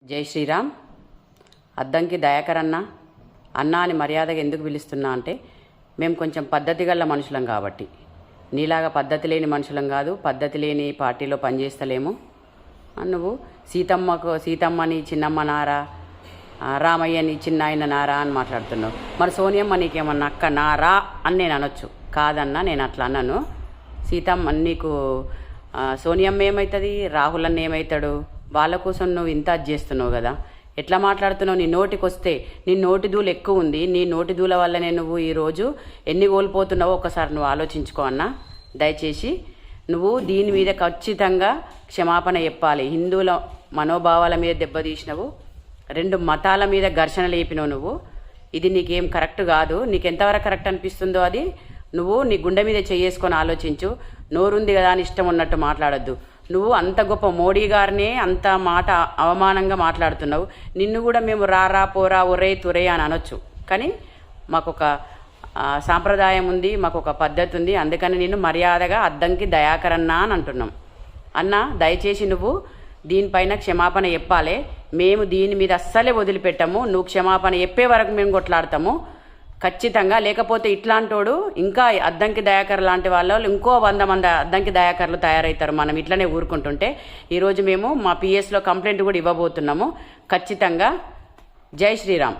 జై శ్రీరామ్. అద్దంకి దయాకర్ అన్న అన్న అని మర్యాదగా ఎందుకు పిలుస్తున్నా అంటే మేము కొంచెం పద్ధతి గల మనుషులం కాబట్టి. నీలాగా పద్ధతి లేని మనుషులం కాదు, పద్ధతి లేని పార్టీలో పనిచేస్తలేము. నువ్వు సీతమ్మని చిన్నమ్మ నారా, రామయ్యని చిన్న ఆయన నారా అని మాట్లాడుతున్నావు. మరి సోనియమ్మ నీకేమన్నా అక్క నారా అని నేను అనొచ్చు. కాదన్నా, నేను అట్లా అన్నాను. సీతమ్మ నీకు సోనియమ్మ ఏమవుతుంది, రాహుల్ అన్న ఏమవుతాడు? వాళ్ళ కోసం నువ్వు ఇంత అది చేస్తున్నావు కదా. ఎట్లా మాట్లాడుతున్నావు? నీ నోటికి వస్తే నీ నోటి దూలు ఎక్కువ ఉంది. నీ నోటి దూల వల్లనే నువ్వు ఈరోజు ఎన్ని కోల్పోతున్నావో ఒకసారి నువ్వు ఆలోచించుకో అన్న. దయచేసి నువ్వు దీని మీద ఖచ్చితంగా క్షమాపణ చెప్పాలి. హిందువుల మనోభావాల మీద దెబ్బతీసినవు, 2 మతాల మీద ఘర్షణ లేపినావు నువ్వు. ఇది నీకేం కరెక్ట్ కాదు. నీకు ఎంతవరకు కరెక్ట్ అనిపిస్తుందో అది నువ్వు నీ గుండె మీద చేసుకొని ఆలోచించు. నోరుంది కదా అని ఇష్టం ఉన్నట్టు మాట్లాడొద్దు. నువ్వు అంత గొప్ప మోడీ గారినే అంత మాట అవమానంగా మాట్లాడుతున్నావు. నిన్ను కూడా మేము రారా పోరా ఒరే తురే అని అనొచ్చు. కానీ మాకొక సాంప్రదాయం ఉంది, మాకొక పద్ధతి ఉంది. అందుకని నిన్ను మర్యాదగా అద్దంకి దయాకర్ అన్న అని అంటున్నాం. అన్న దయచేసి నువ్వు దీనిపైన క్షమాపణ చెప్పాలి. మేము దీని మీద అస్సలే వదిలిపెట్టాము. నువ్వు క్షమాపణ చెప్పే వరకు మేము కొట్లాడతాము ఖచ్చితంగా. లేకపోతే ఇట్లాంటోడు ఇంకా అద్దంకి దయాకర్ లాంటి వాళ్ళు ఇంకో 100 మంది అద్దంకి దయాకర్లు తయారవుతారు. మనం ఇట్లనే ఊరుకుంటుంటే. ఈరోజు మేము మా పిఎస్లో కంప్లైంట్ కూడా ఇవ్వబోతున్నాము ఖచ్చితంగా. జై శ్రీరామ్.